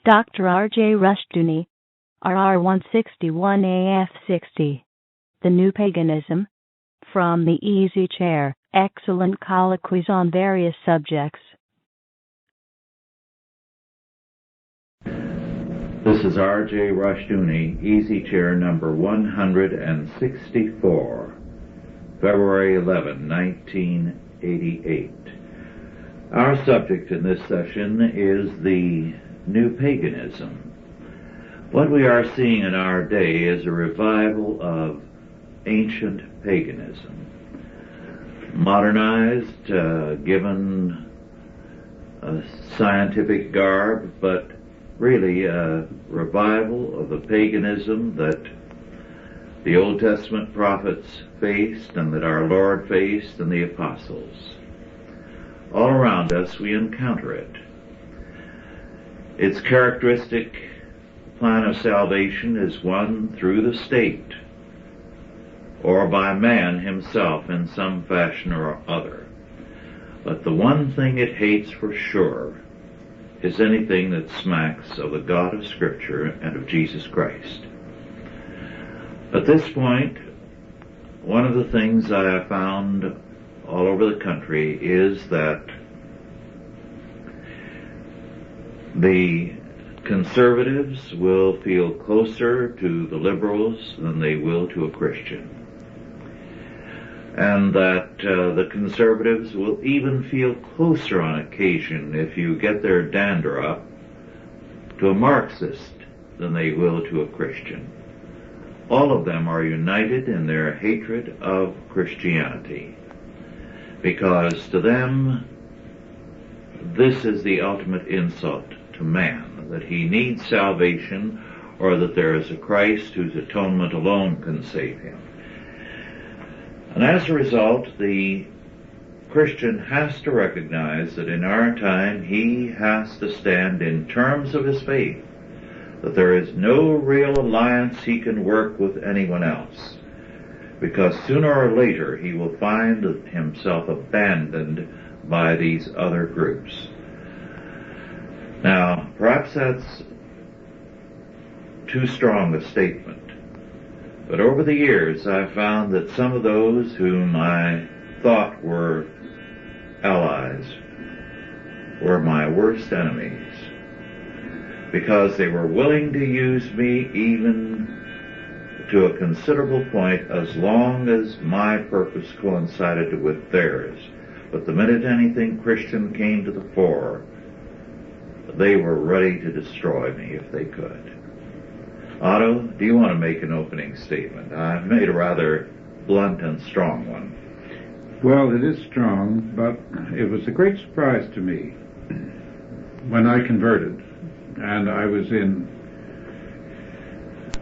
Dr. R.J. Rushdoony, RR161AF60. The New Paganism. From the Easy Chair, excellent colloquies on various subjects. This is R.J. Rushdoony, Easy Chair number 164, February 11, 1988. Our subject in this session is the New Paganism. What we are seeing in our day is a revival of ancient paganism, modernized, given a scientific garb, but really a revival of the paganism that the Old Testament prophets faced and that our Lord faced and the apostles. All around us we encounter it. Its characteristic plan of salvation is one through the state or by man himself in some fashion or other. But the one thing it hates for sure is anything that smacks of the God of Scripture and of Jesus Christ. At this point, one of the things I have found all over the country is that the conservatives will feel closer to the liberals than they will to a Christian. And that the conservatives will even feel closer on occasion, if you get their dander up, to a Marxist than they will to a Christian. All of them are united in their hatred of Christianity, because to them this is the ultimate insult to man, that he needs salvation, or that there is a Christ whose atonement alone can save him. And as a result, the Christian has to recognize that in our time he has to stand in terms of his faith, that there is no real alliance he can work with anyone else, because sooner or later he will find himself abandoned by these other groups. Now, perhaps that's too strong a statement. But over the years, I've found that some of those whom I thought were allies were my worst enemies, because they were willing to use me even to a considerable point as long as my purpose coincided with theirs. But the minute anything Christian came to the fore, they were ready to destroy me if they could. Otto, do you want to make an opening statement? I've made a rather blunt and strong one. Well, it is strong, but it was a great surprise to me when I converted, and I was in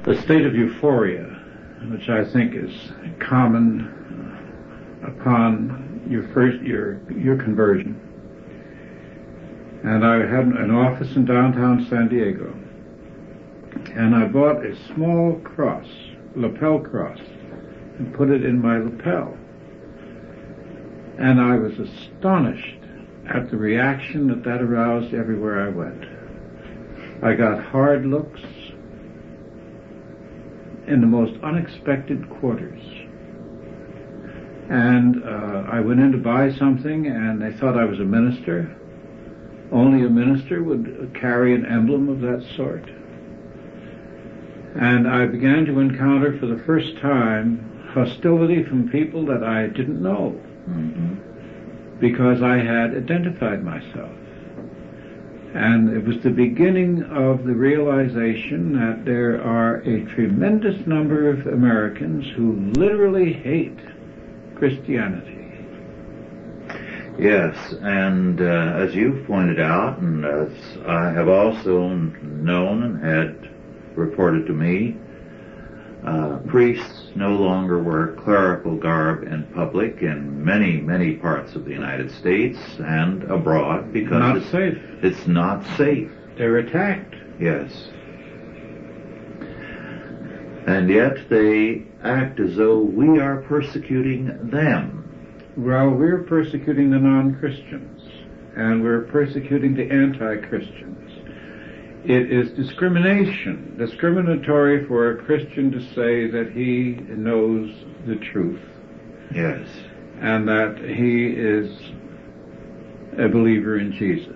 a state of euphoria, which I think is common upon your conversion. And I had an office in downtown San Diego. And I bought a small cross, lapel cross, and put it in my lapel. And I was astonished at the reaction that aroused everywhere I went. I got hard looks in the most unexpected quarters. And I went in to buy something, and they thought I was a minister. Only a minister would carry an emblem of that sort. And I began to encounter for the first time hostility from people that I didn't know, because I had identified myself. And it was the beginning of the realization that there are a tremendous number of Americans who literally hate Christianity. Yes, and as you've pointed out, and as I have also known and had reported to me, priests no longer wear clerical garb in public in many, many parts of the United States and abroad, because it's not safe. They're attacked. Yes. And yet they act as though we are persecuting them. Well, we're persecuting the non-Christians, and we're persecuting the anti-Christians. it is discriminatory for a Christian to say that he knows the truth. Yes. And that he is a believer in Jesus.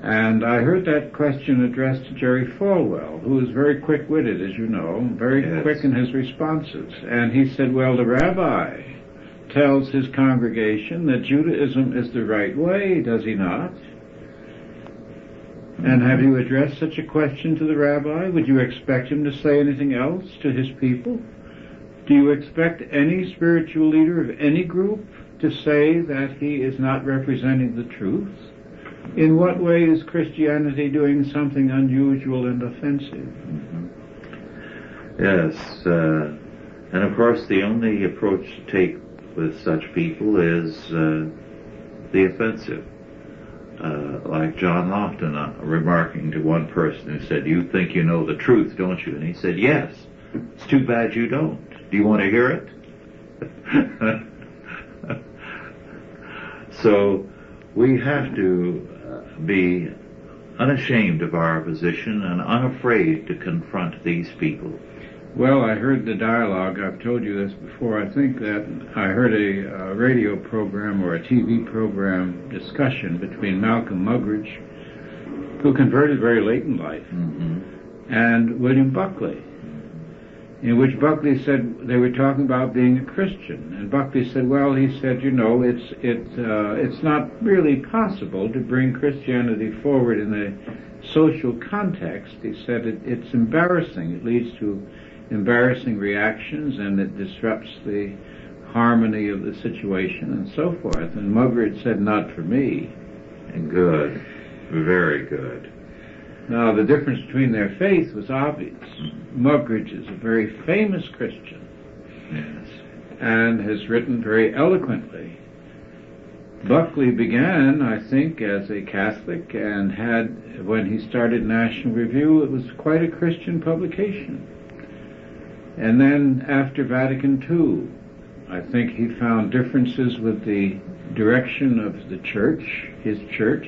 And I heard that question addressed to Jerry Falwell, who is very quick-witted, as you know, very quick in his responses. And he said, well, the rabbi tells his congregation that Judaism is the right way, does he not? And have you addressed such a question to the rabbi? Would you expect him to say anything else to his people? Do you expect any spiritual leader of any group to say that he is not representing the truth? In what way is Christianity doing something unusual and offensive? Yes, and of course the only approach to take with such people is the offensive. Like John Lofton remarking to one person who said, you think you know the truth, don't you? And he said, yes. It's too bad you don't. Do you want to hear it? So we have to be unashamed of our position and unafraid to confront these people. Well, I heard the dialogue. I've told you this before. I think that I heard a radio program or a TV program discussion between Malcolm Muggeridge, who converted very late in life, and William Buckley, in which Buckley said they were talking about being a Christian, and Buckley said, well, he said, you know, it's not really possible to bring Christianity forward in a social context. He said it's embarrassing. It leads to embarrassing reactions, and it disrupts the harmony of the situation, and so forth. And Muggeridge said, not for me. Good. Very good. Now, the difference between their faith was obvious. Muggeridge is a very famous Christian, yes, and has written very eloquently. Buckley began, I think, as a Catholic, and had, when he started National Review, it was quite a Christian publication. And then after Vatican II, I think he found differences with the direction of the church, his church,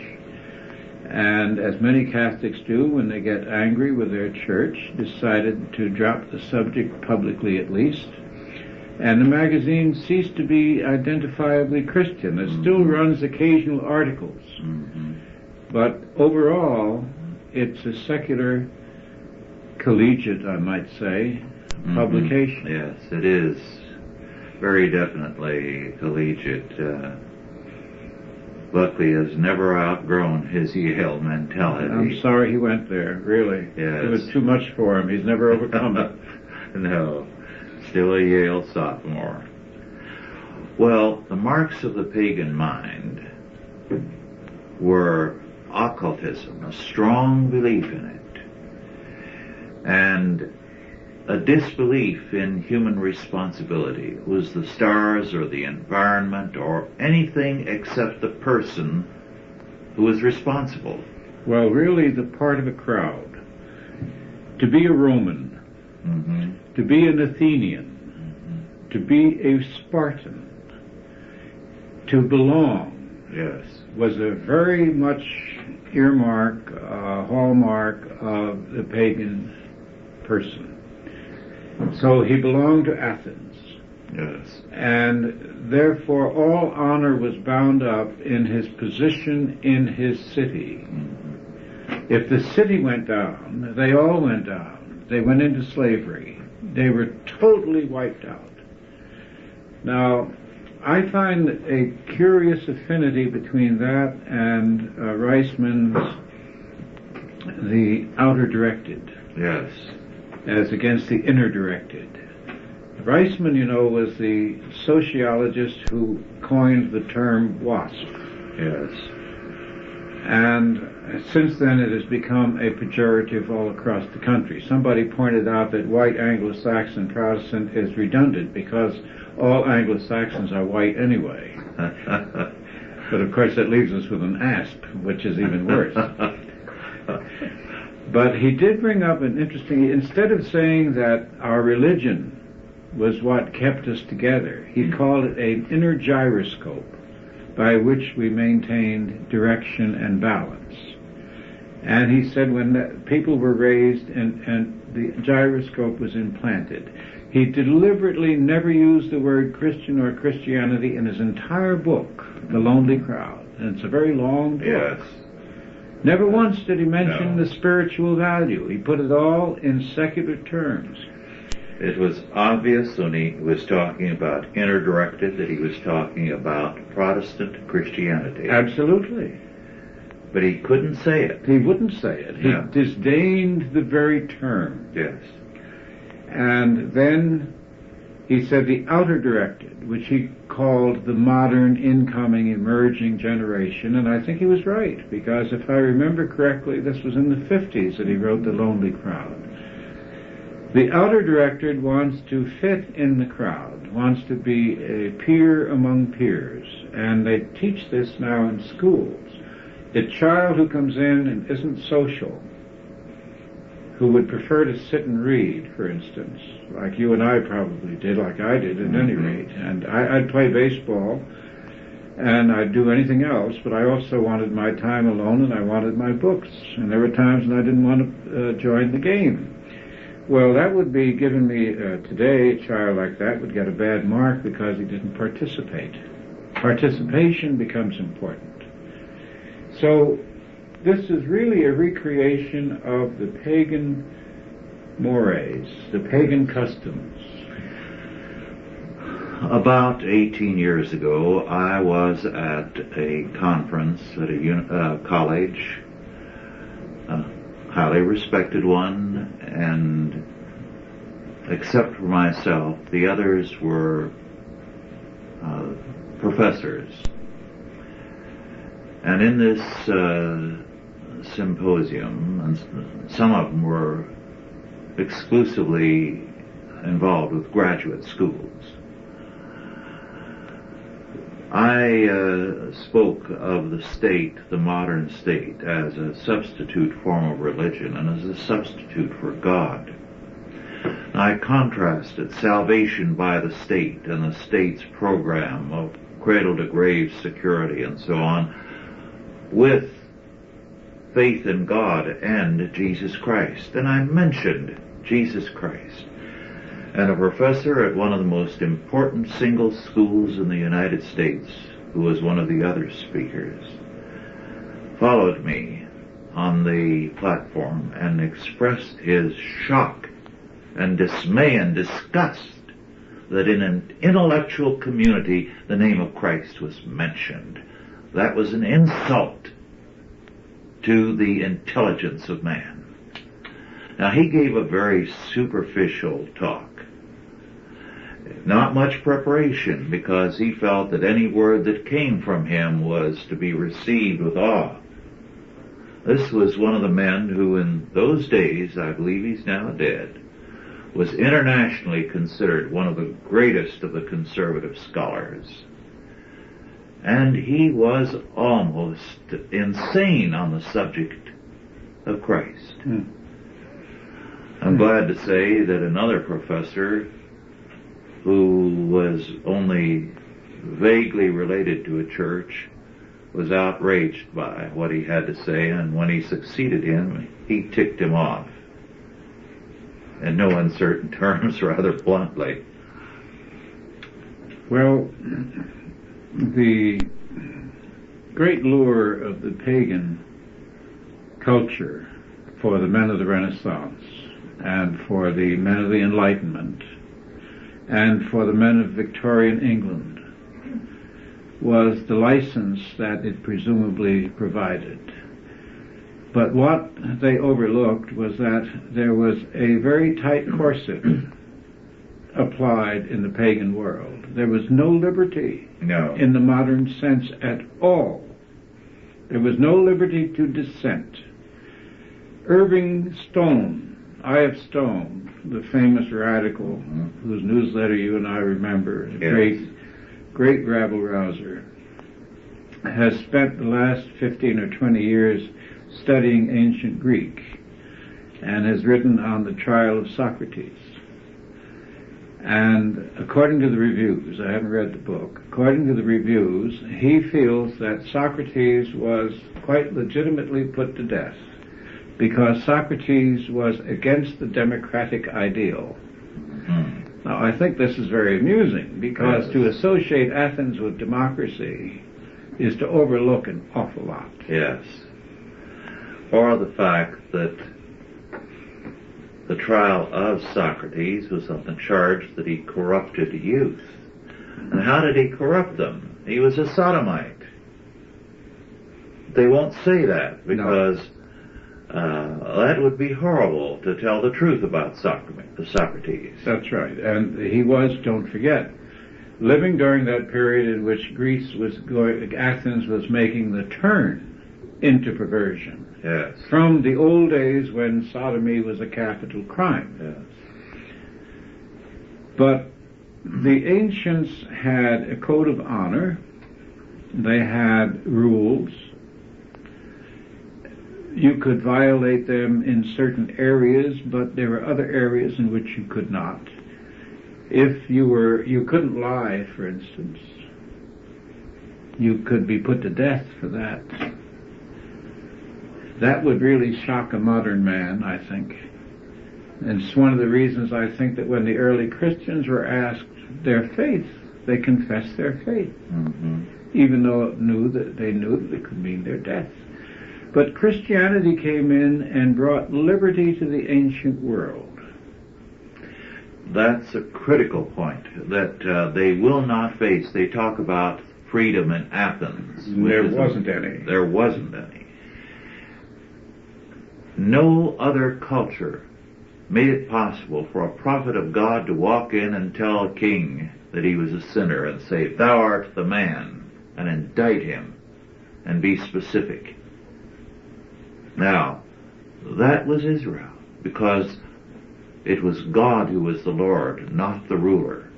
and as many Catholics do when they get angry with their church, decided to drop the subject publicly at least. And the magazine ceased to be identifiably Christian. It still runs occasional articles. But overall, it's a secular, collegiate, I might say, publication. Yes, it is very definitely collegiate. Buckley has never outgrown his Yale mentality. I'm sorry he went there, really. Yes. It was too much for him. He's never overcome it. No, still a Yale sophomore. Well, the marks of the pagan mind were occultism, a strong belief in it, and a disbelief in human responsibility. It was the stars or the environment or anything except the person who was responsible. Well, really the part of a crowd. To be a Roman, to be an Athenian, to be a Spartan, to belong, yes, was a very much earmark, hallmark of the pagan person. So he belonged to Athens. yes, And therefore all honor was bound up in his position in his city. If the city went down, they all went down. They went into slavery. They were totally wiped out. Now, I find a curious affinity between that and Reisman's The Outer Directed, yes, as against the Inner Directed. Reisman, you know, was the sociologist who coined the term WASP. yes, And since then it has become a pejorative all across the country. Somebody pointed out that white Anglo-Saxon Protestant is redundant because all Anglo-Saxons are white anyway. But of course that leaves us with an ASP, which is even worse. But he did bring up an interesting, instead of saying that our religion was what kept us together, he called it an inner gyroscope by which we maintained direction and balance. And he said when people were raised and the gyroscope was implanted, he deliberately never used the word Christian or Christianity in his entire book, The Lonely Crowd. And it's a very long book. Yes. Never once did he mention the spiritual value. He put it all in secular terms. It was obvious when he was talking about inner-directed that he was talking about Protestant Christianity. Absolutely. But he couldn't say it. He wouldn't say it. He No. disdained the very term. Yes. And then he said the outer-directed, which he called the modern, incoming, emerging generation, and I think he was right, because if I remember correctly, this was in the 50s that he wrote The Lonely Crowd. The outer-directed wants to fit in the crowd, wants to be a peer among peers, and they teach this now in schools. A child who comes in and isn't social, who would prefer to sit and read, for instance, like you and I probably did, like I did at any rate. And I'd play baseball, and I'd do anything else, but I also wanted my time alone, and I wanted my books. And there were times when I didn't want to join the game. Well, that would be given me today, a child like that would get a bad mark because he didn't participate. Participation becomes important. So this is really a recreation of the pagan mores, the pagan customs. About 18 years ago, I was at a conference at a college, a highly respected one, and except for myself, the others were professors. And in this symposium, and some of them were exclusively involved with graduate schools, I spoke of the state, the modern state, as a substitute form of religion and as a substitute for God. I contrasted salvation by the state and the state's program of cradle-to-grave security and so on with faith in God and Jesus Christ. And I mentioned Jesus Christ. And a professor at one of the most important single schools in the United States, who was one of the other speakers, followed me on the platform and expressed his shock and dismay and disgust that in an intellectual community the name of Christ was mentioned. That was an insult to the intelligence of man. Now, he gave a very superficial talk. Not much preparation, because he felt that any word that came from him was to be received with awe. This was one of the men who in those days, I believe he's now dead, was internationally considered one of the greatest of the conservative scholars. And he was almost insane on the subject of Christ. I'm glad to say that another professor who was only vaguely related to a church was outraged by what he had to say, and when he succeeded him, he ticked him off. In no uncertain terms, rather bluntly. Well, the great lure of the pagan culture for the men of the Renaissance and for the men of the Enlightenment and for the men of Victorian England was the license that it presumably provided. But what they overlooked was that there was a very tight corset applied in the pagan world. There was no liberty in the modern sense at all. There was no liberty to dissent. Irving Stone, I.F. Stone, the famous radical whose newsletter you and I remember, great rabble-rouser, has spent the last 15 or 20 years studying ancient Greek and has written on the trial of Socrates. And according to the reviews, I haven't read the book, according to the reviews, he feels that Socrates was quite legitimately put to death because Socrates was against the democratic ideal. Now, I think this is very amusing, because to associate Athens with democracy is to overlook an awful lot. Yes. Or the fact that the trial of Socrates was on the charge that he corrupted youth. And how did he corrupt them? He was a sodomite. They won't say that, because that would be horrible to tell the truth about Socrates. That's right. And he was, don't forget, living during that period in which Athens was making the turn into perversion. Yes. From the old days when sodomy was a capital crime. Yes. But the ancients had a code of honor. They had rules. You could violate them in certain areas, but there were other areas in which you could not. If you couldn't lie, for instance. You could be put to death for that. That would really shock a modern man, I think. And it's one of the reasons I think that when the early Christians were asked their faith, they confessed their faith, even though they knew that it could mean their death. But Christianity came in and brought liberty to the ancient world. That's a critical point that they will not face. They talk about freedom in Athens. There wasn't any. There wasn't any. No other culture made it possible for a prophet of God to walk in and tell a king that he was a sinner and say, "Thou art the man," and indict him and be specific. Now, that was Israel, because it was God who was the Lord, not the ruler.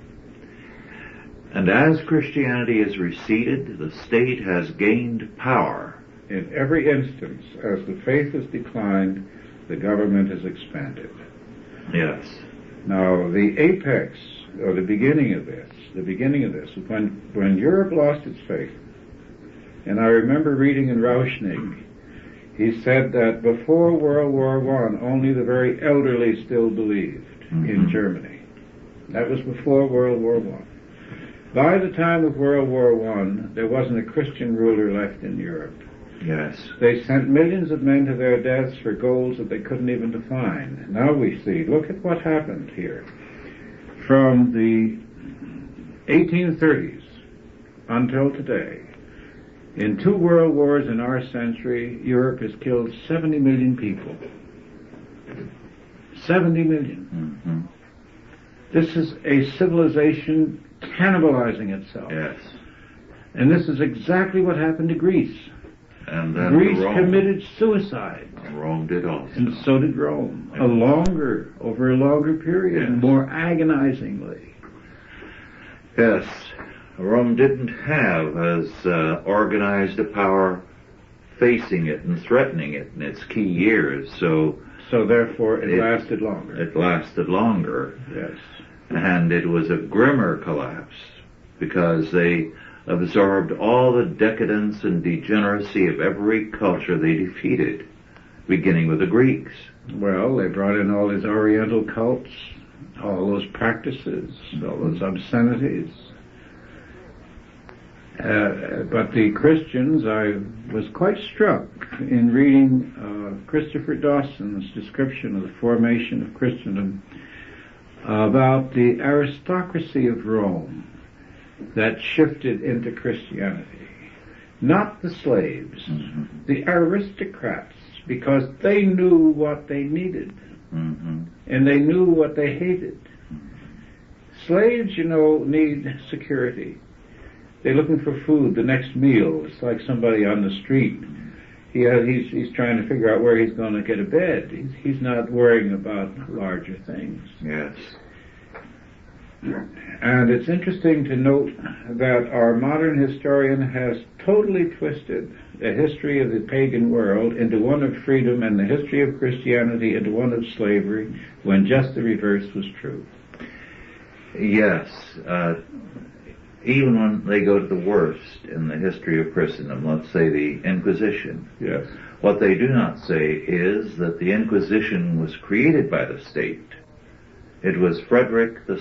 And as Christianity has receded, the state has gained power. In every instance, as the faith has declined, the government has expanded. Yes. Now, the apex, or the beginning of this, when Europe lost its faith, and I remember reading in Rauschning, he said that before World War I, only the very elderly still believed in Germany. That was before World War I. By the time of World War I, there wasn't a Christian ruler left in Europe. Yes. They sent millions of men to their deaths for goals that they couldn't even define. Now we see, look at what happened here. From the 1830s until today, in 2 world wars in our century, Europe has killed 70 million people. 70 million. This is a civilization cannibalizing itself. Yes. And this is exactly what happened to Greece. And then Greece Rome committed suicide. Rome did also. And so did Rome. Over a longer period, Yes. more agonizingly. Yes. Rome didn't have as organized a power facing it and threatening it in its key years, so Therefore it lasted longer. It lasted longer. Yes. And it was a grimmer collapse, because they absorbed all the decadence and degeneracy of every culture they defeated, beginning with the Greeks. Well, they brought in all these Oriental cults, all those practices, all those obscenities. But the Christians, I was quite struck in reading Christopher Dawson's description of the formation of Christendom about the aristocracy of Rome that shifted into Christianity. Not the slaves, the aristocrats, because they knew what they needed, and they knew what they hated. Slaves, need security. They're looking for food, the next meal. It's like somebody on the street. He's trying to figure out where he's going to get a bed. He's not worrying about larger things. Yes. And it's interesting to note that our modern historian has totally twisted the history of the pagan world into one of freedom and the history of Christianity into one of slavery, when just the reverse was true. Yes. even when they go to the worst in the history of Christendom, let's say the Inquisition, Yes. what they do not say is that the Inquisition was created by the state. It was Frederick II,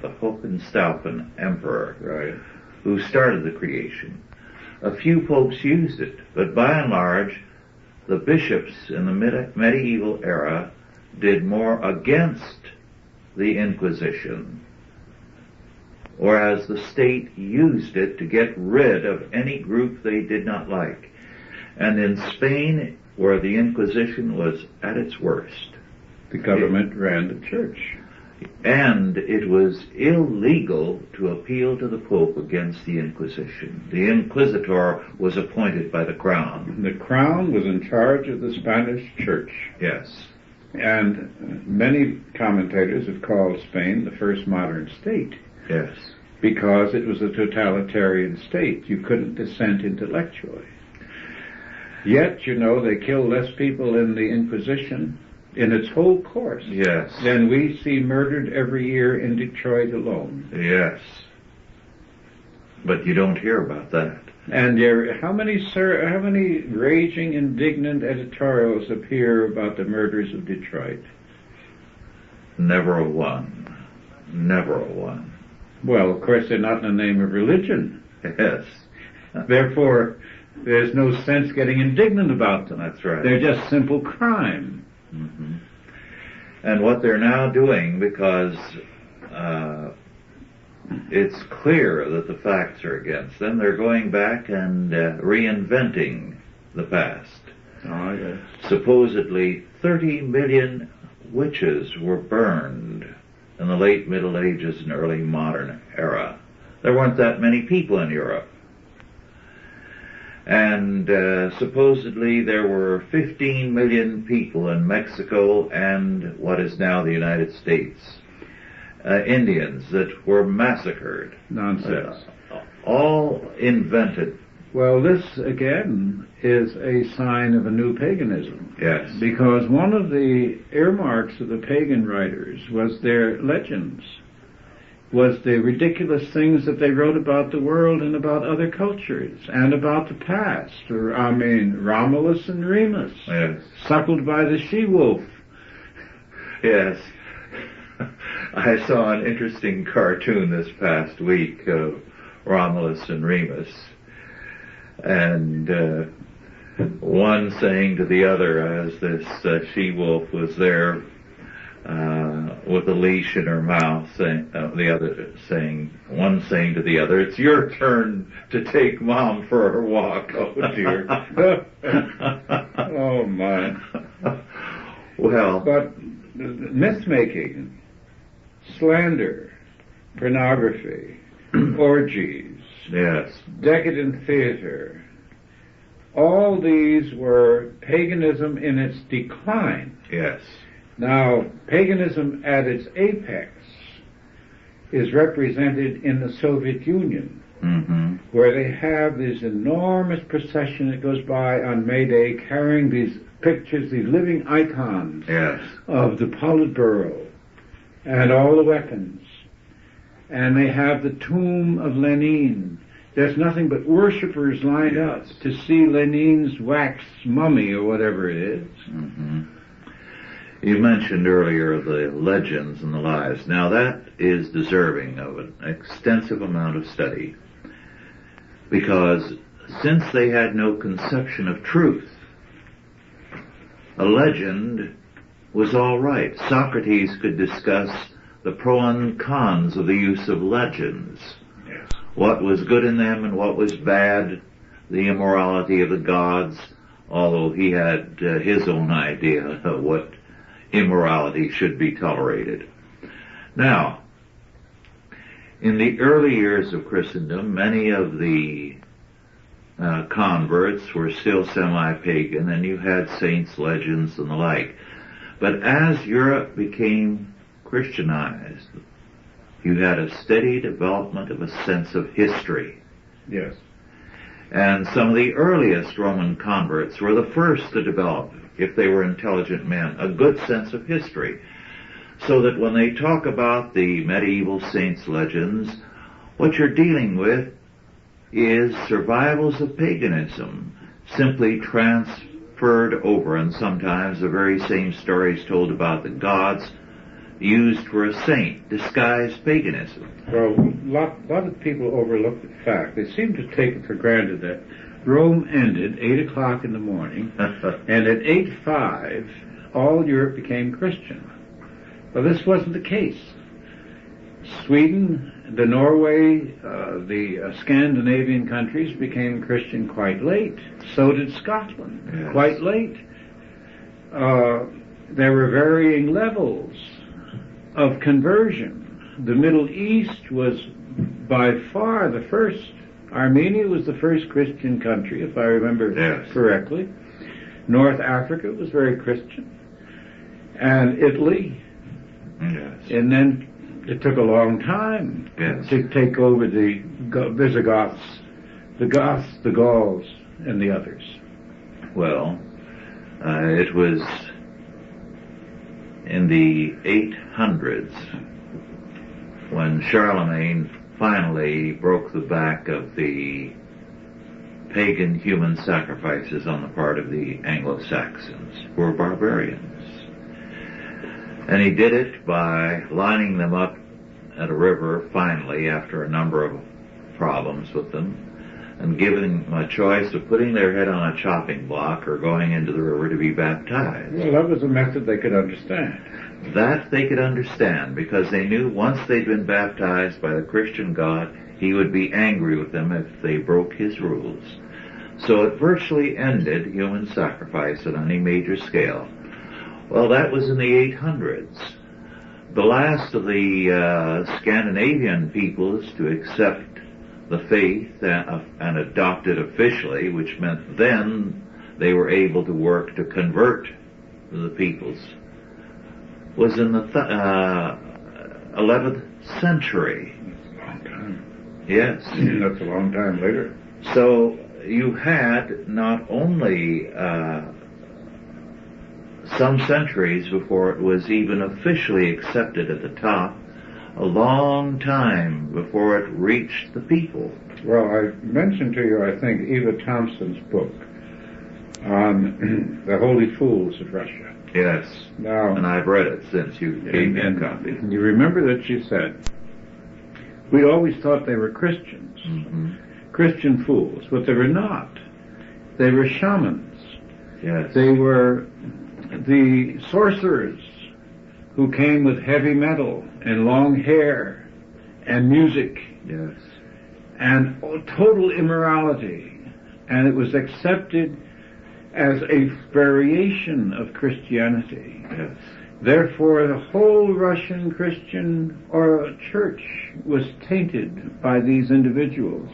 the Hohenstaufen Emperor, Right. who started the creation. A few popes used it, but by and large, the bishops in the medieval era did more against the Inquisition, whereas the state used it to get rid of any group they did not like. And in Spain, where the Inquisition was at its worst, The government ran the church. and it was illegal to appeal to the Pope against the Inquisition. The Inquisitor was appointed by the Crown. The crown was in charge of the Spanish church. Yes. And many commentators have called Spain the first modern state Yes. because it was a totalitarian state. You couldn't dissent intellectually. Yet, they kill less people in the Inquisition in its whole course Yes. than we see murdered every year in Detroit alone. Yes. But you don't hear about that. And how many raging, indignant editorials appear about the murders of Detroit? Never a one. Never a one. Well, of course, they're not in the name of religion. Yes. Therefore, there's no sense getting indignant about them. That's right. They're just simple crime. Mm-hmm. And what they're now doing, because it's clear that the facts are against them, they're going back and reinventing the past. Oh, yes. Supposedly 30 million witches were burned in the late Middle Ages and early modern era. There weren't that many people in Europe. And supposedly there were 15 million people in Mexico and what is now the United States, Indians that were massacred. Nonsense. All invented. Well, this, again, is a sign of a new paganism. Yes. Because one of the earmarks of the pagan writers was their legends, was the ridiculous things that they wrote about the world and about other cultures and about the past. Romulus and Remus, Yes. suckled by the she-wolf. Yes. I saw an interesting cartoon this past week of Romulus and Remus, and one saying to the other as this she-wolf was there with a leash in her mouth, one saying to the other, "It's your turn to take Mom for her walk." Oh, dear. Oh, my. Well, But myth-making, slander, pornography, orgies, yes, decadent theater, all these were paganism in its decline. yes, Now, paganism at its apex is represented in the Soviet Union, mm-hmm. where they have this enormous procession that goes by on May Day carrying these pictures, these living icons Yes, of the Politburo and all the weapons. And they have the tomb of Lenin. There's nothing but worshippers lined up to see Lenin's wax mummy or whatever it is. mm-hmm. You mentioned earlier the legends and the lies. Now that is deserving of an extensive amount of study, because since they had no conception of truth, a legend was all right. Socrates could discuss the pros and cons of the use of legends, Yes. what was good in them and what was bad, the immorality of the gods, although he had his own idea of what immorality should be tolerated. Now, in the early years of Christendom, many of the converts were still semi-pagan, and you had saints' legends and the like. But as Europe became Christianized, you had a steady development of a sense of history. Yes. And some of the earliest Roman converts were the first to develop, if they were intelligent men, a good sense of history. So that when they talk about the medieval saints' legends, What you're dealing with is survivals of paganism, simply transferred over, and sometimes the very same stories told about the gods used for a saint, disguised paganism. Well, a lot of people overlook the fact. They seem to take it for granted that Rome ended 8 o'clock in the morning, and at 8:05, all Europe became Christian. Well, this wasn't the case. Sweden, the Norway, the Scandinavian countries became Christian quite late. So did Scotland, yes. Quite late. There were varying levels of conversion. The Middle East was by far the first. Armenia was the first Christian country, if I remember yes. correctly. North Africa was very Christian. And Italy. Yes. And then it took a long time yes. to take over the Visigoths, the Goths, the Gauls, and the others. Well, it was in the 800s when Charlemagne finally broke the back of the pagan human sacrifices on the part of the Anglo-Saxons, who were barbarians. And he did it by lining them up at a river, finally, after a number of problems with them, and giving them a choice of putting their head on a chopping block or going into the river to be baptized. Well, that was a method they could understand. That they could understand, because they knew once they'd been baptized by the Christian God, he would be angry with them if they broke his rules. So it virtually ended human sacrifice on any major scale. Well, that was in the 800s. The last of the Scandinavian peoples to accept the faith and adopt it officially, which meant then they were able to work to convert the peoples, was in the 11th century. That's a long time. Yes. That's a long time later. So you had not only some centuries before it was even officially accepted at the top, a long time before it reached the people. Well, I mentioned to you, I think, Eva Thompson's book on the Holy Fools of Russia. Yes. Now, and I've read it since you gave me a copy. You remember that she said, we always thought they were Christians, Christian fools, but they were not. They were shamans. Yes. They were the sorcerers who came with heavy metal and long hair and music. Yes. And total immorality. And it was accepted as a variation of Christianity. Yes. Therefore, the whole Russian Christian or church was tainted by these individuals.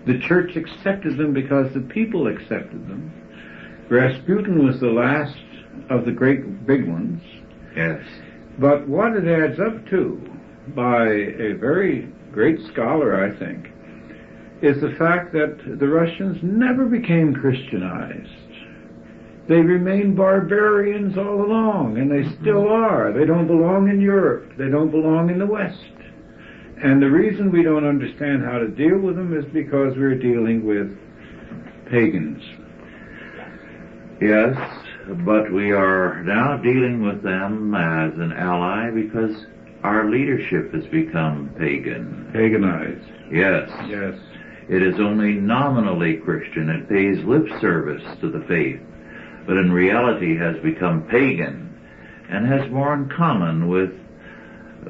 The church accepted them because the people accepted them. Rasputin was the last of the great big ones. Yes. But what it adds up to, by a very great scholar, I think, is the fact that the Russians never became Christianized. They remain barbarians all along, and they still are. They don't belong in Europe. They don't belong in the West. And the reason we don't understand how to deal with them is because we're dealing with pagans. Yes, but we are now dealing with them as an ally because our leadership has become pagan. Paganized. Yes. Yes. It is only nominally Christian. It pays lip service to the faith, but in reality has become pagan and has more in common with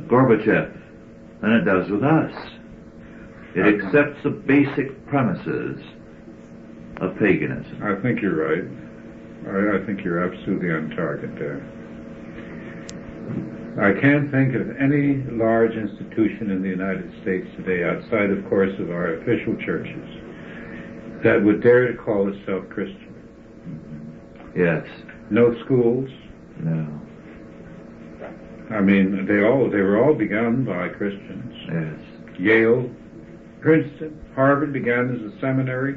Gorbachev than it does with us. It accepts the basic premises of paganism. I think you're right. I think you're absolutely on target there. I can't think of any large institution in the United States today, outside, of course, of our official churches, that would dare to call itself Christian. Yes. No schools. No. I mean, they were all begun by Christians. Yes. Yale, Princeton, Harvard began as a seminary.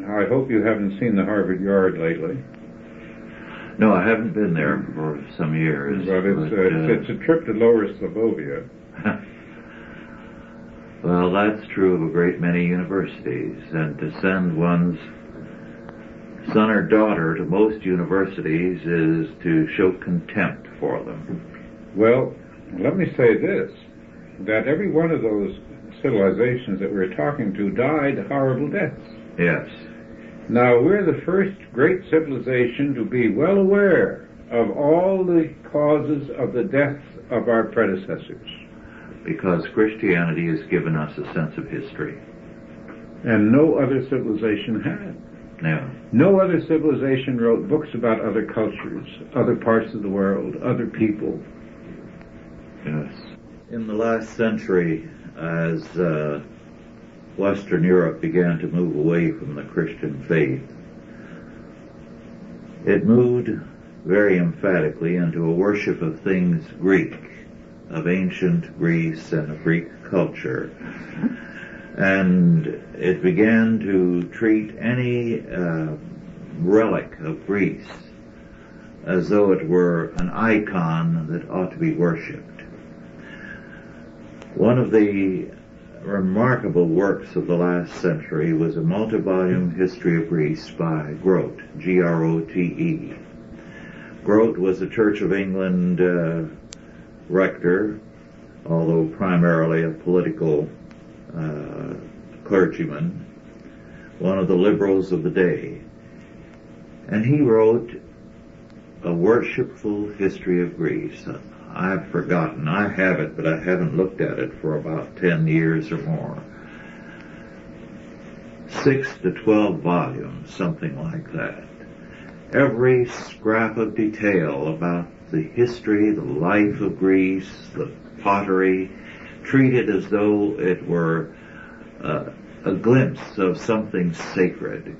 I hope you haven't seen the Harvard Yard lately. No, I haven't been there for some years. Well, it's a trip to Lower Slobovia. Well, that's true of a great many universities, and to send one's son or daughter to most universities is to show contempt for them. Well, let me say this, that every one of those civilizations that we're talking to died horrible deaths. Yes. Now, we're the first great civilization to be well aware of all the causes of the deaths of our predecessors. Because Christianity has given us a sense of history. And no other civilization had. No. No other civilization wrote books about other cultures, other parts of the world, other people. Yes. In the last century, as Western Europe began to move away from the Christian faith, it moved very emphatically into a worship of things Greek, of ancient Greece and of Greek culture. And it began to treat any relic of Greece as though it were an icon that ought to be worshipped. One of the remarkable works of the last century was a multi-volume history of Greece by Grote, G-R-O-T-E. Grote was a Church of England rector, although primarily a political clergyman, one of the liberals of the day. And he wrote a worshipful history of Greece. I've forgotten. I have it, but I haven't looked at it for about 10 years or more. 6 to 12 volumes, something like that. Every scrap of detail about the history, the life of Greece, the pottery, treated as though it were a glimpse of something sacred.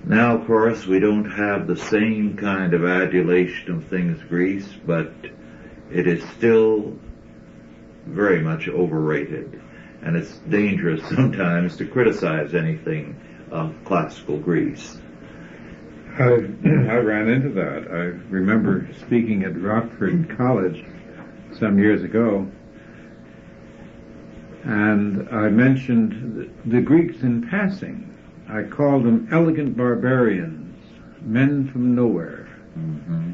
Now, of course, we don't have the same kind of adulation of things Greece, but it is still very much overrated. And it's dangerous sometimes to criticize anything of classical Greece. I ran into that. I remember speaking at Rockford College some years ago, and I mentioned the Greeks in passing. I called them elegant barbarians, men from nowhere. Mm-hmm.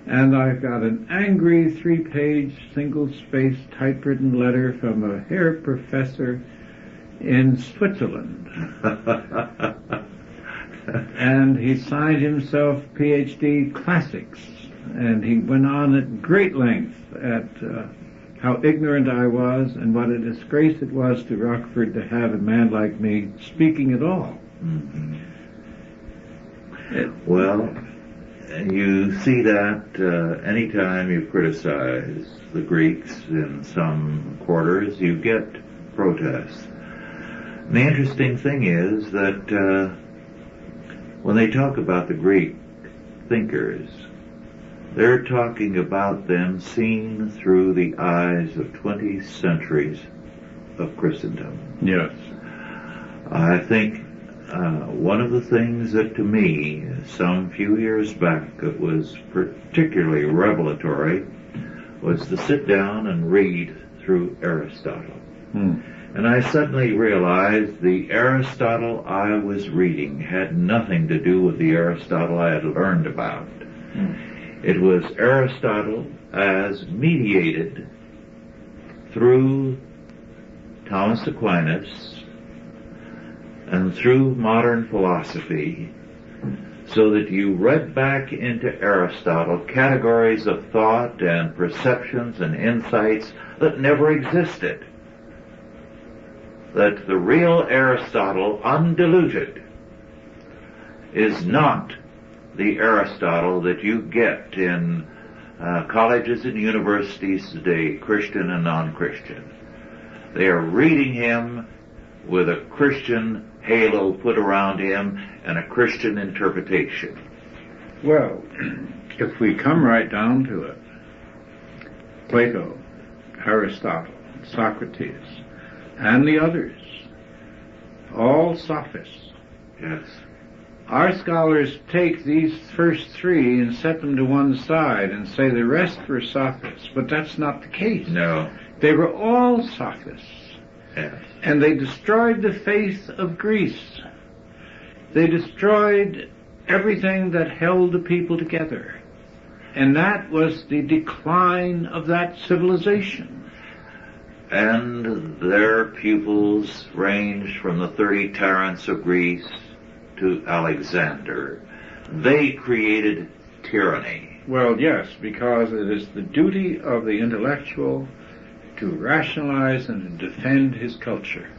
And I got an angry 3-page, single-spaced, typewritten letter from a Herr Professor in Switzerland. And he signed himself PhD Classics. And he went on at great length at how ignorant I was and what a disgrace it was to Rockford to have a man like me speaking at all. Mm-hmm. Well, you see that anytime you criticize the Greeks in some quarters, you get protests. And the interesting thing is that when they talk about the Greek thinkers, they're talking about them seen through the eyes of 20 centuries of Christendom. Yes. I think one of the things that to me, some few years back, it was particularly revelatory, was to sit down and read through Aristotle. And I suddenly realized the Aristotle I was reading had nothing to do with the Aristotle I had learned about. It was Aristotle as mediated through Thomas Aquinas and through modern philosophy, so that you read back into Aristotle categories of thought and perceptions and insights that never existed. That the real Aristotle, undiluted, is not the Aristotle that you get in colleges and universities today, Christian and non-Christian. They are reading him with a Christian halo put around him and a Christian interpretation. Well, if we come right down to it, Plato, Aristotle, Socrates, and the others, all sophists. Yes. Our scholars take these first three and set them to one side and say the rest were sophists, but that's not the case. No. They were all sophists. Yes. And they destroyed the faith of Greece. They destroyed everything that held the people together. And that was the decline of that civilization. And their pupils ranged from the 30 tyrants of Greece to Alexander. They created tyranny. Well, yes, because it is the duty of the intellectual to rationalize and to defend his culture.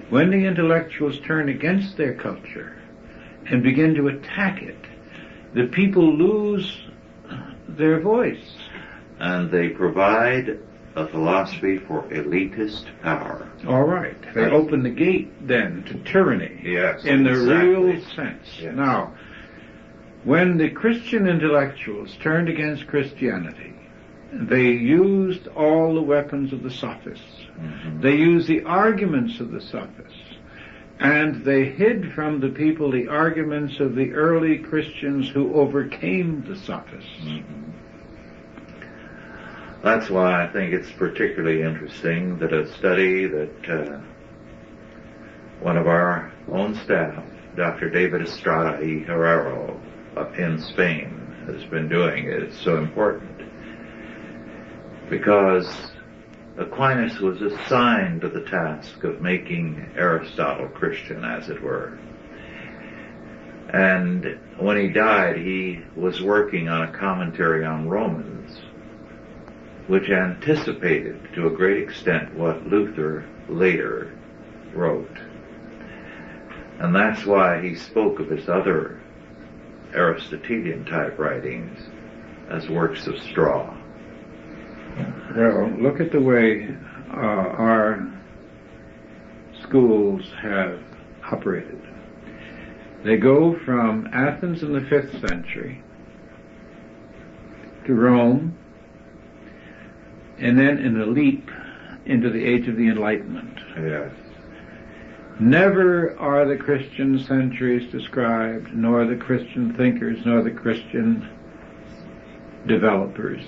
When the intellectuals turn against their culture and begin to attack it, the people lose their voice. And they provide a philosophy for elitist power. All right. They open the gate then to tyranny. Yes, in the exactly. real sense. Yes. Now, when the Christian intellectuals turned against Christianity, they used all the weapons of the sophists. Mm-hmm. They used the arguments of the sophists. And they hid from the people the arguments of the early Christians who overcame the sophists. Mm-hmm. That's why I think it's particularly interesting that a study that one of our own staff, Dr. David Estrada y Herrero, up in Spain, has been doing is so important. Because Aquinas was assigned to the task of making Aristotle Christian, as it were. And when he died, he was working on a commentary on Romans, which anticipated to a great extent what Luther later wrote. And that's why he spoke of his other Aristotelian type writings as works of straw. Well, look at the way our schools have operated. They go from Athens in the 5th century to Rome, and then in a leap into the age of the Enlightenment. Yes. Never are the Christian centuries described, nor the Christian thinkers, nor the Christian developers.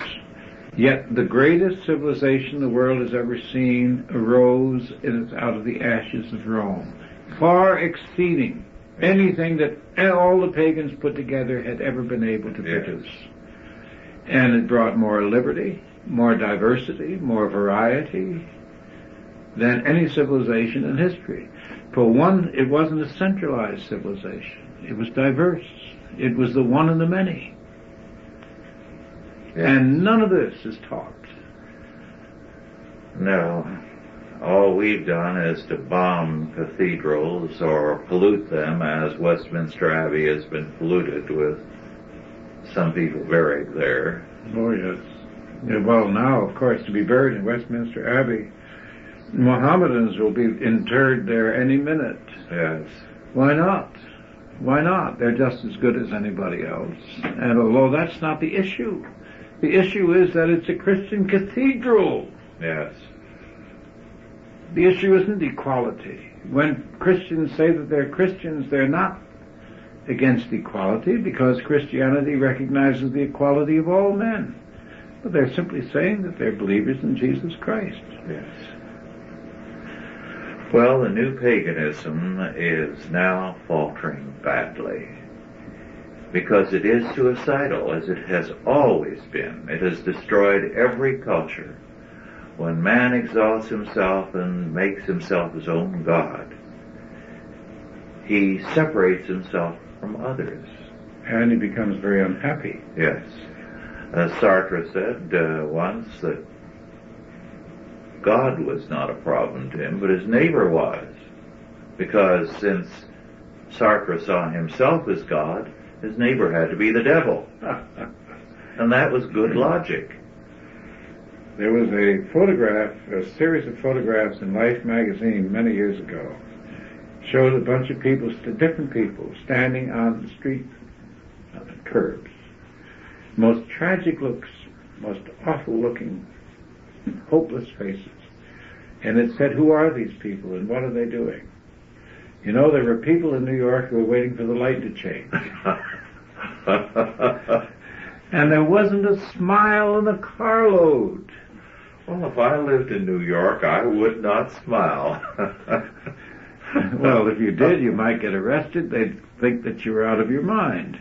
Yet the greatest civilization the world has ever seen arose out of the ashes of Rome, far exceeding anything that all the pagans put together had ever been able to produce. And it brought more liberty, more diversity, more variety than any civilization in history. For one, it wasn't a centralized civilization. It was diverse. It was the one and the many. Yes. And none of this is taught. No. All we've done is to bomb cathedrals or pollute them, as Westminster Abbey has been polluted with some people buried there. Oh, yes. Yeah, well, now, of course, to be buried in Westminster Abbey, Mohammedans will be interred there any minute. Yes. Why not? Why not? They're just as good as anybody else. And although that's not the issue, the issue is that it's a Christian cathedral. Yes. The issue isn't equality. When Christians say that they're Christians, they're not against equality, because Christianity recognizes the equality of all men. But they're simply saying that they're believers in Jesus Christ. Yes. Well, the new paganism is now faltering badly, because it is suicidal, as it has always been. It has destroyed every culture. When man exalts himself and makes himself his own God, he separates himself from others. And he becomes very unhappy. Yes. As Sartre said once, that God was not a problem to him, but his neighbor was. Because since Sartre saw himself as God, his neighbor had to be the devil. And that was good logic. There was a photograph, a series of photographs in Life magazine many years ago, showed a bunch of people, different people, standing on the street curbs. Most tragic looks, most awful looking, hopeless faces. And it said, who are these people and what are they doing? You know, there were people in New York who were waiting for the light to change. And there wasn't a smile in the carload. Well, if I lived in New York, I would not smile. Well, if you did, you might get arrested. They'd think that you were out of your mind.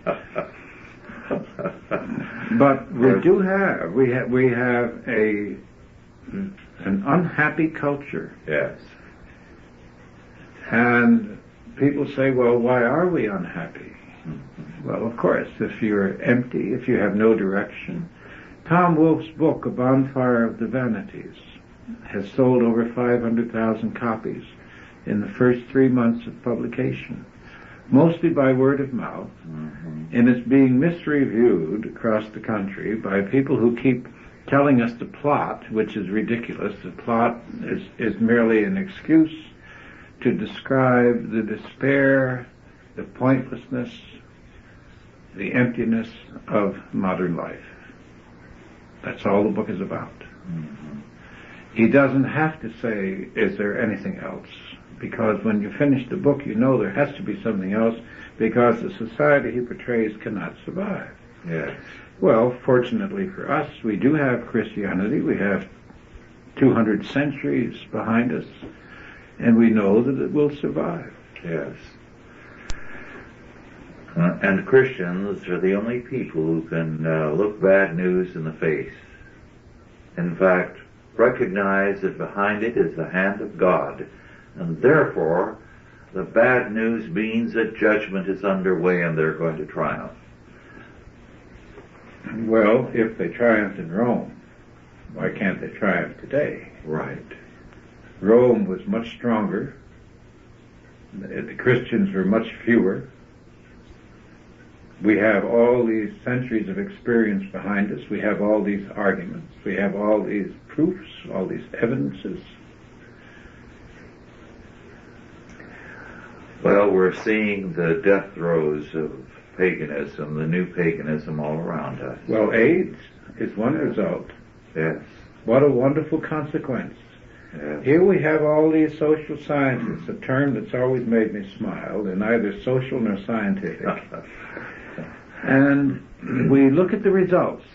But we have an unhappy culture. Yes. And people say, well, why are we unhappy? Well, of course, if you're empty, if you have no direction. Tom Wolfe's book, A Bonfire of the Vanities, has sold over 500,000 copies in the first 3 months of publication, mostly by word of mouth, and it's being misreviewed across the country by people who keep telling us the plot, which is ridiculous. The plot is merely an excuse to describe the despair, the pointlessness, the emptiness of modern life. That's all the book is about. He doesn't have to say, is there anything else? Because when you finish the book, you know there has to be something else, because the society he portrays cannot survive. Yes. Well, fortunately for us, we do have Christianity. We have 200 centuries behind us, and we know that it will survive. Yes. And Christians are the only people who can look bad news in the face. In fact, recognize that behind it is the hand of God, and therefore the bad news means that judgment is underway and they're going to triumph. Well, if they triumphed in Rome, why can't they triumph today? Right. Rome was much stronger. The Christians were much fewer. We have all these centuries of experience behind us. We have all these arguments. We have all these proofs, all these evidences. Well, we're seeing the death throes of paganism, the new paganism all around us. Well, AIDS is one result. Yes. What a wonderful consequence. Yes. Here we have all these social sciences, a term that's always made me smile. They're neither social nor scientific. And we look at the results.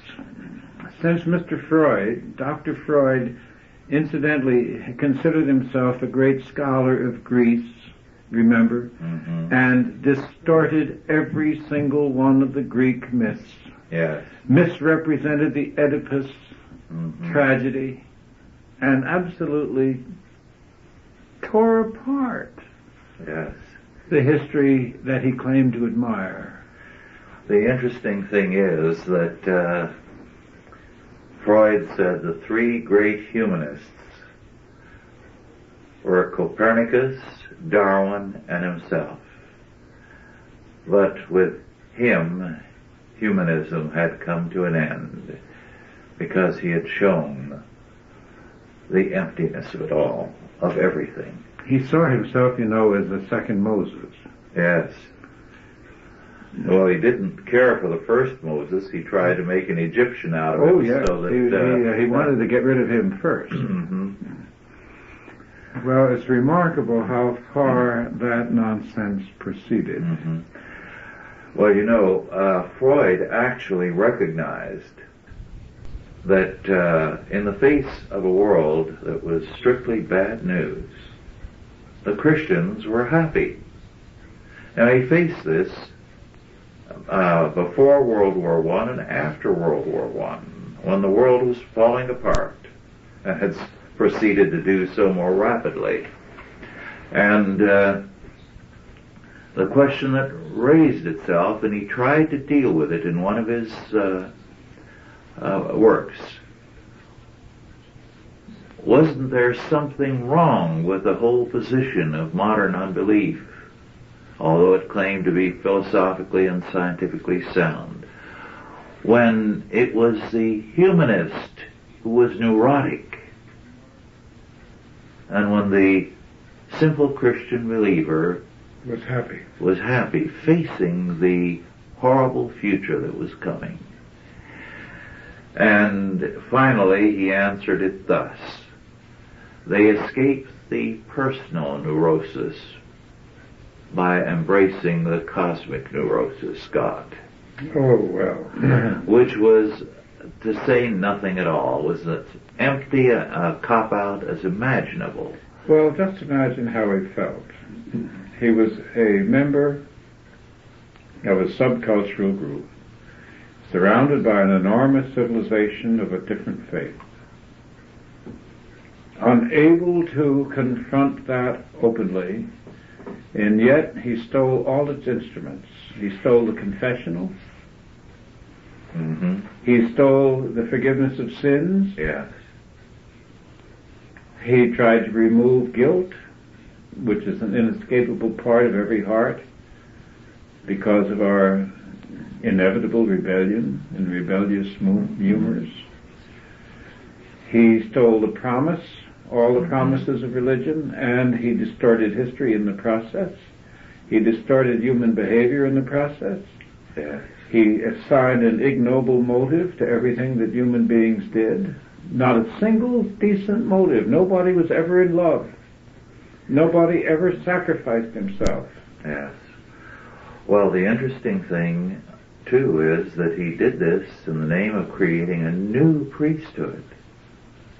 Since Mr. Freud, Dr. Freud, incidentally considered himself a great scholar of Greece, remember, and distorted every single one of the Greek myths. Yes. Misrepresented the Oedipus tragedy, and absolutely tore apart the history that he claimed to admire. The interesting thing is that Freud said the three great humanists were Copernicus, Darwin, and himself. But with him, humanism had come to an end, because he had shown the emptiness of it all, of everything. He saw himself, as the second Moses. Yes. Well, he didn't care for the first Moses. He tried to make an Egyptian out of him. Oh, yes. So that, he wanted to get rid of him first. Well, it's remarkable how far that nonsense proceeded. Well, Freud actually recognized that in the face of a world that was strictly bad news, the Christians were happy. Now, he faced this before World War I and after World War I, when the world was falling apart and had proceeded to do so more rapidly. And the question that raised itself, and he tried to deal with it in one of his works, wasn't there something wrong with the whole position of modern unbelief, although it claimed to be philosophically and scientifically sound, when it was the humanist who was neurotic, and when the simple Christian believer was happy facing the horrible future that was coming? And finally he answered it thus: they escaped the personal neurosis by embracing the cosmic neurosis, God. Oh, well. Which was to say nothing at all was as empty a cop-out as imaginable. Well, just imagine how he felt. He was a member of a subcultural group, surrounded by an enormous civilization of a different faith, unable to confront that openly, and yet he stole all its instruments. He stole the confessional. Mm-hmm. He stole the forgiveness of sins. Yes. He tried to remove guilt, which is an inescapable part of every heart because of our inevitable rebellion and rebellious humors. He stole the promise, all the promises of religion, and he distorted history in the process. He distorted human behavior in the process. Yes. He assigned an ignoble motive to everything that human beings did. Not a single decent motive. Nobody was ever in love. Nobody ever sacrificed himself. Yes. Well, the interesting thing, too, is that he did this in the name of creating a new priesthood,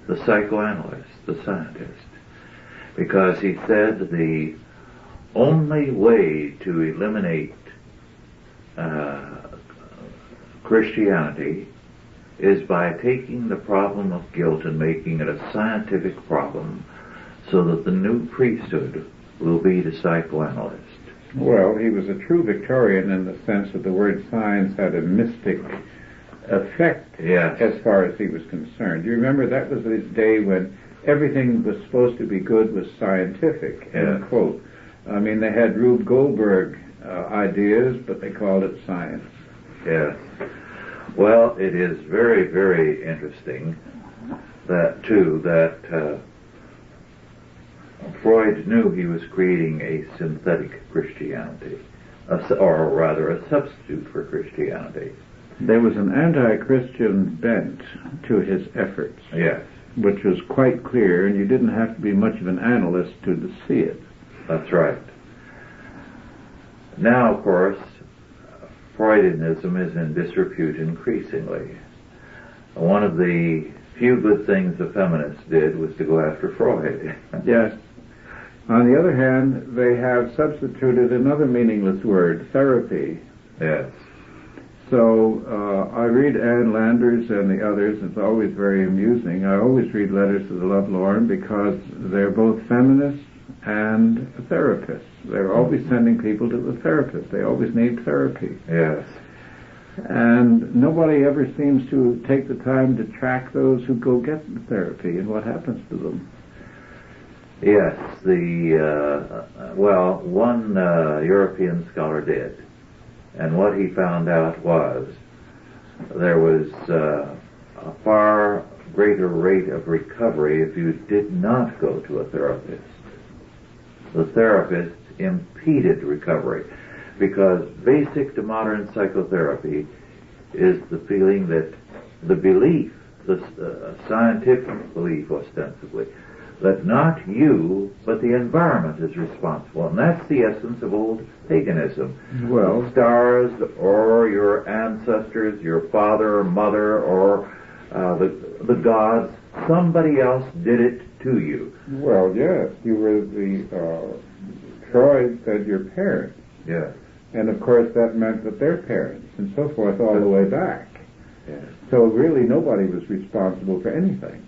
the psychoanalyst, the scientist, because he said the only way to eliminate Christianity is by taking the problem of guilt and making it a scientific problem so that the new priesthood will be the psychoanalyst. Well, he was a true Victorian in the sense that the word science had a mystic effect as far as he was concerned. You remember that was the day when everything was supposed to be good was scientific, end quote. I mean, they had Rube Goldberg ideas, but they called it science. Yes. Well, it is very, very interesting that Freud knew he was creating a synthetic Christianity, or rather a substitute for Christianity. There was an anti-Christian bent to his efforts, yes, which was quite clear, and you didn't have to be much of an analyst to see it. That's right. Now, of course, Freudianism is in disrepute increasingly. One of the few good things the feminists did was to go after Freud. Yes. On the other hand, they have substituted another meaningless word, therapy. Yes. So I read Ann Landers and the others. It's always very amusing. I always read Letters to the Lovelorn because they're both feminists and therapists. They're always sending people to the therapist. They always need therapy. Yes. And nobody ever seems to take the time to track those who go get the therapy and what happens to them. Yes, one European scholar did. And what he found out was there was a far greater rate of recovery if you did not go to a therapist. The therapist impeded recovery because basic to modern psychotherapy is the feeling that the belief, the scientific belief ostensibly, that not you, but the environment is responsible. And that's the essence of old paganism. Well, the stars, or your ancestors, your father or mother, or the gods, somebody else did it to you. Well, yes, you were Freud said your parents. Yes. And of course that meant that their parents, and so forth, all the way back. Yes. So really nobody was responsible for anything.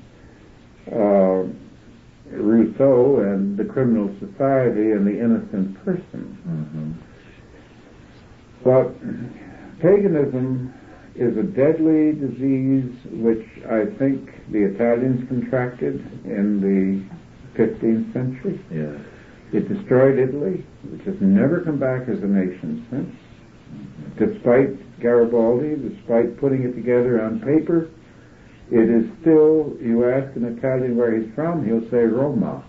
Rousseau and the criminal society and the innocent person. Mm-hmm. But paganism is a deadly disease which I think the Italians contracted in the 15th century. Yes. It destroyed Italy, which has never come back as a nation since. Mm-hmm. Despite Garibaldi, despite putting it together on paper, it is still, you ask an Italian where he's from, he'll say Roma,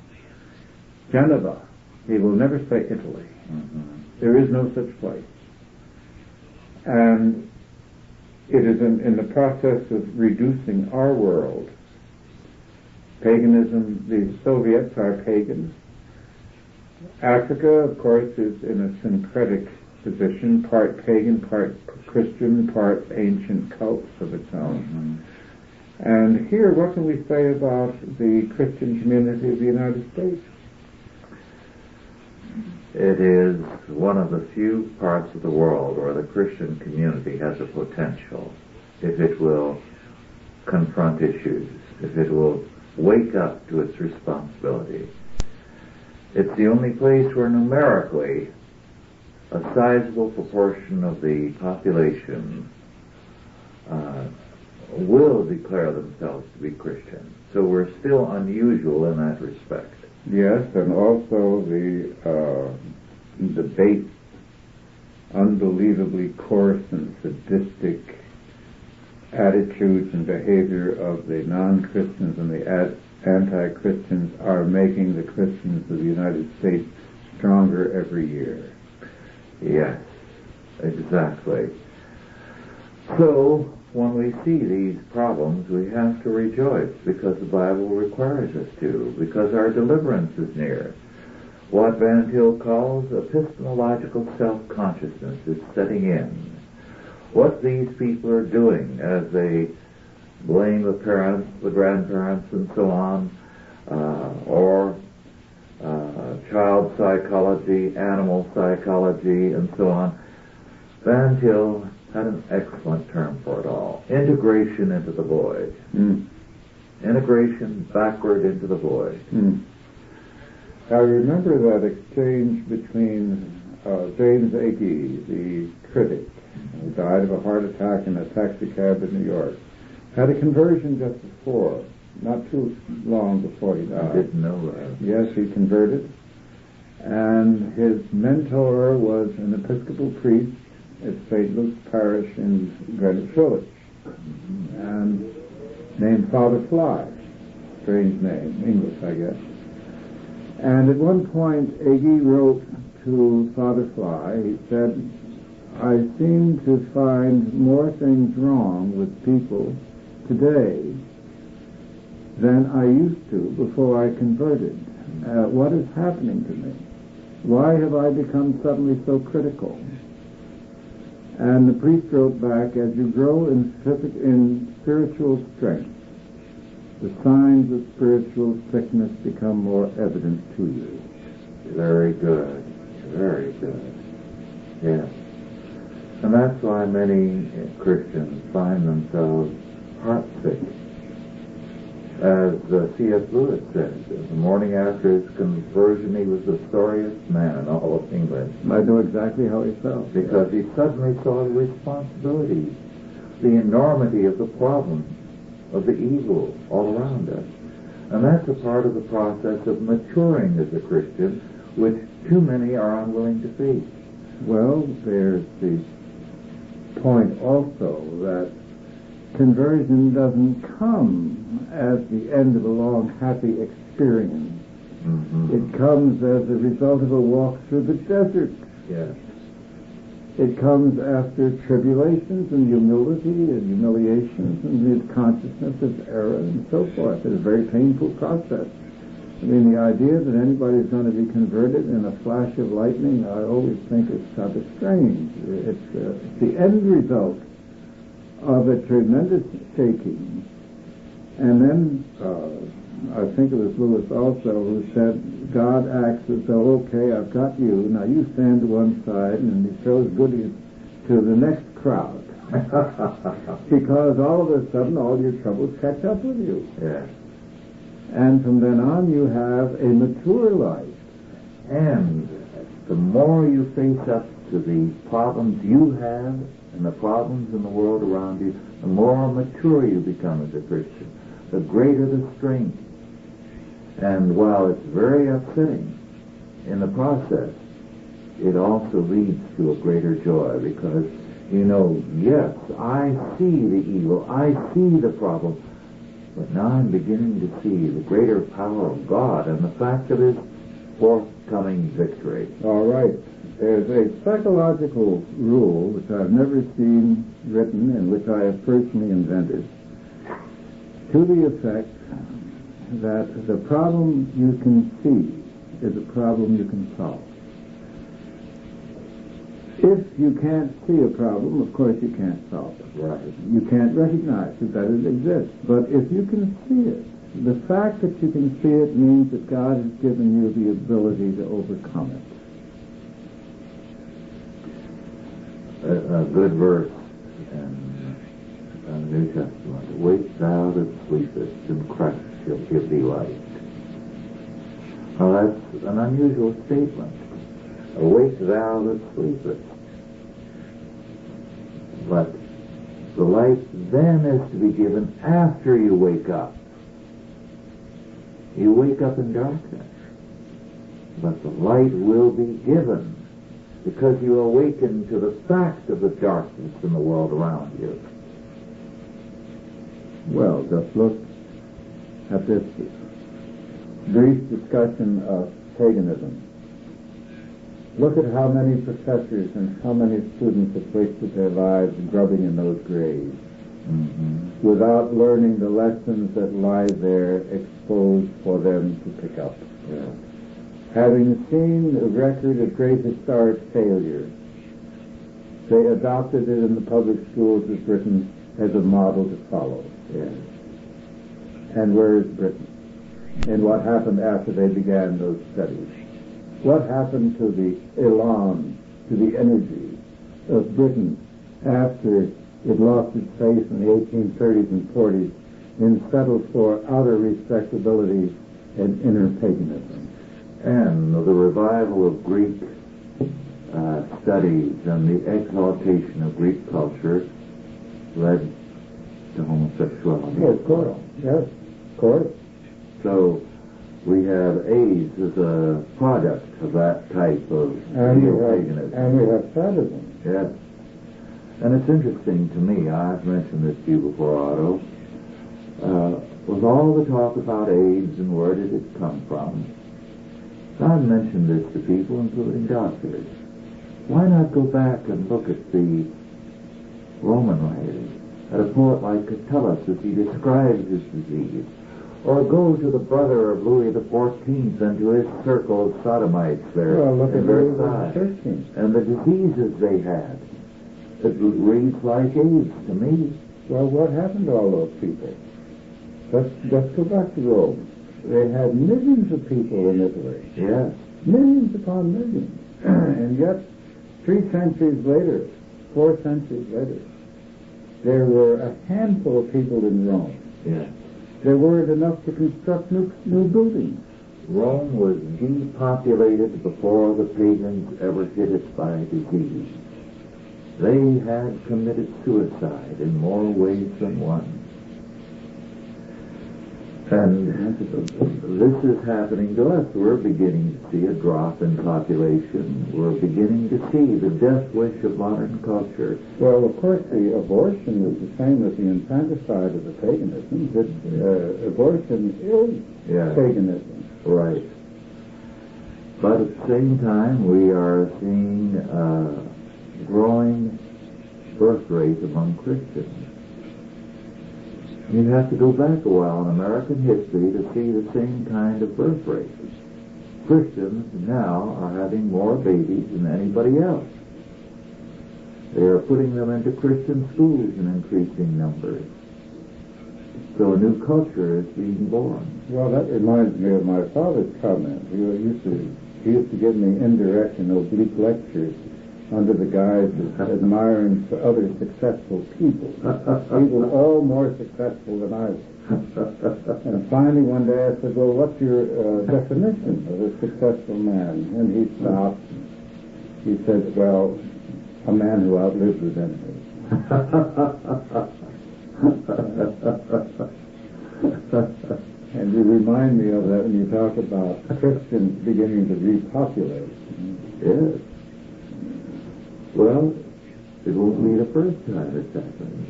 Genova. He will never say Italy. Mm-hmm. There is no such place. And it is in the process of reducing our world. Paganism, the Soviets are pagans. Africa, of course, is in a syncretic position, part pagan, part Christian, part ancient cults of its own. And here, what can we say about the Christian community of the United States? It is one of the few parts of the world where the Christian community has a potential, if it will confront issues, if it will wake up to its responsibility. It's the only place where numerically a sizable proportion of the population will declare themselves to be Christian. So we're still unusual in that respect. Yes, and also the base, unbelievably coarse and sadistic attitudes and behavior of the non-Christians and the anti-Christians are making the Christians of the United States stronger every year. Yes, exactly. So, when we see these problems, we have to rejoice because the Bible requires us to, because our deliverance is near. What Van Til calls epistemological self-consciousness is setting in. What these people are doing as they blame the parents, the grandparents, and so on, or child psychology, animal psychology, and so on. Van Til had an excellent term for it all. Integration into the void. Integration backward into the void. I remember that exchange between James Agee, the critic, who died of a heart attack in a taxi cab in New York, had a conversion just before, not too long before he died. I didn't know that. Yes, he converted. And his mentor was an Episcopal priest at St. Luke's Parish in Greenwich Village, and named Father Fly. Strange name, English, I guess. And at one point, Agee wrote to Father Fly, he said, I seem to find more things wrong with people today than I used to before I converted. What is happening to me? Why have I become suddenly so critical? And the priest wrote back, as you grow in spiritual strength, the signs of spiritual sickness become more evident to you. Very good. Very good. Yes. And that's why many Christians find themselves heartsick. As C.S. Lewis said, the morning after his conversion, he was the sorriest man in all of England. I know exactly how he felt. Because he suddenly saw the responsibility, the enormity of the problem, of the evil all around us. And that's a part of the process of maturing as a Christian, which too many are unwilling to face. Well, there's the point also that conversion doesn't come at the end of a long, happy experience. It comes as a result of a walk through the desert. Yes. It comes after tribulations and humility and humiliations and the consciousness of error and so forth. It's a very painful process. I mean, the idea that anybody's going to be converted in a flash of lightning, I always think it's kind of strange. It's the end result of a tremendous shaking. And then, I think it was Lewis also who said, God acts as though, okay, I've got you, now you stand to one side, and he throws goodies to the next crowd. Because all of a sudden, all your troubles catch up with you. Yes. And from then on, you have a mature life. And the more you face up to the problems you have and the problems in the world around you, the more mature you become as a Christian, the greater the strength. And while it's very upsetting in the process, it also leads to a greater joy because, you know, yes, I see the evil, I see the problem, but now I'm beginning to see the greater power of God and the fact of His forthcoming victory. All right. There's a psychological rule which I've never seen written and which I have personally invented, to the effect that the problem you can see is a problem you can solve. If you can't see a problem, of course you can't solve it. Right. You can't recognize it, that it exists. But if you can see it, the fact that you can see it means that God has given you the ability to overcome it. A good verse in the New Testament. Wake thou that sleepest, and Christ shall give thee light. Now that's an unusual statement. Awake thou that sleepest. But the light then is to be given after you wake up. You wake up in darkness, but the light will be given because you awaken to the fact of the darkness in the world around you. Well, just look at this brief discussion of paganism. Look at how many professors and how many students have wasted their lives grubbing in those graves without learning the lessons that lie there exposed for them to pick up. Yeah. Having seen a record of great historic failure, they adopted it in the public schools of Britain as a model to follow. Yes. And where is Britain? And what happened after they began those studies? What happened to the elan, to the energy of Britain after it lost its faith in the 1830s and 40s and settled for outer respectability and inner paganism? And the revival of Greek studies and the exaltation of Greek culture led to homosexuality. Yes, of course. Yes, of course. So we have AIDS as a product of that type of paganism. And we have sadism. Yes. And it's interesting to me, I've mentioned this to you before, Otto, with all the talk about AIDS and where did it come from, I've mentioned this to people, including doctors. Why not go back and look at the Roman writers, at a poet like Catullus as he describes his disease, or go to the brother of Louis XIV and to his circle of sodomites there in Versailles, and the diseases they had. It reads like AIDS to me. Well, what happened to all those people? Let's go back to Rome. They had millions of people in Italy. Yes. Millions upon millions. And yet, 3 centuries later, 4 centuries later, there were a handful of people in Rome. Yes. There weren't enough to construct new buildings. Rome was depopulated before the pagans ever hit it by disease. They had committed suicide in more ways than one. And this is happening to us. We're beginning to see a drop in population. We're beginning to see the death wish of modern culture. Well, of course, the abortion is the same as the infanticide of the paganism. Abortion is paganism. Right. But at the same time, we are seeing a growing birth rate among Christians. You have to go back a while in American history to see the same kind of birth rate. Christians now are having more babies than anybody else. They are putting them into Christian schools in increasing numbers. So a new culture is being born. Well, that reminds me of my father's comment. He used to give me indirect and oblique lectures under the guise of admiring for other successful people. People all more successful than I was. And finally one day I said, well, what's your definition of a successful man? And he stopped. He said, well, a man who outlives his enemies. And you remind me of that when you talk about Christians beginning to repopulate. Yes. Well, it won't be the first time it's happened,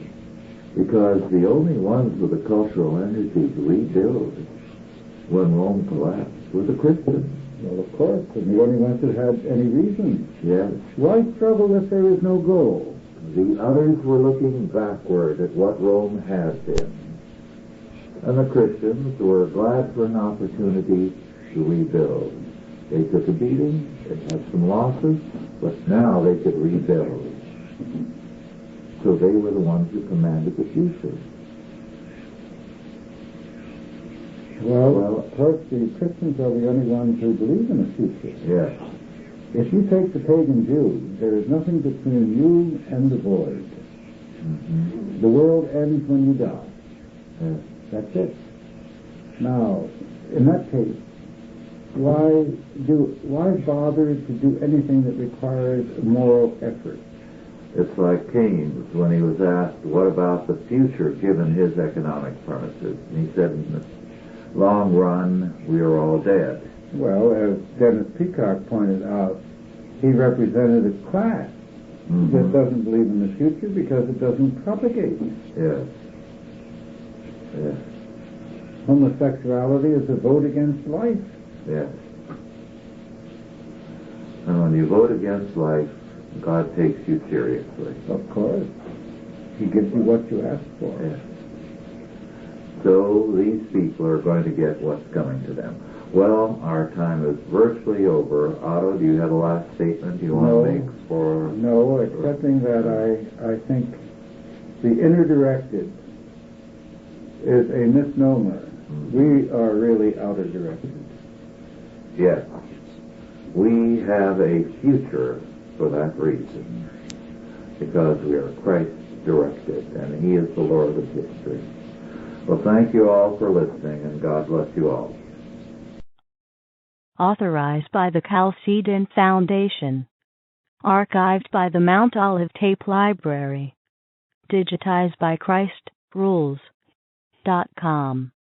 because the only ones with the cultural energy to rebuild when Rome collapsed were the Christians. Well, of course, and the only ones that had any reason. Yes. Why struggle if there is no goal? The others were looking backward at what Rome had been, and the Christians were glad for an opportunity to rebuild. They took a beating, they had some losses, But now they could rebuild. So they were the ones who commanded the future. Well, of course, the Christians are the only ones who believe in the future. Yes. If you take the pagan Jews, there is nothing between you and the void. Mm-hmm. The world ends when you die. Yes. That's it. Now, in that case, why bother to do anything that requires moral effort? It's like Keynes when he was asked, what about the future given his economic premises? And he said, in the long run, we are all dead. Well, as Dennis Peacock pointed out, he represented a class that doesn't believe in the future because it doesn't propagate. Yes. Yes. Homosexuality is a vote against life. Yes. And when you vote against life, God takes you seriously. Of course. He gives you what you ask for. Yes. So these people are going to get what's coming to them. Well, our time is virtually over. Otto, do you have a last statement you want to make for... No, excepting that I think the inner directed is a misnomer. We are really outer directed. Yes. We have a future for that reason, because we are Christ-directed, and He is the Lord of history. Well, thank you all for listening, and God bless you all. Authorized by the Chalcedon Foundation. Archived by the Mount Olive Tape Library. Digitized by ChristRules.com.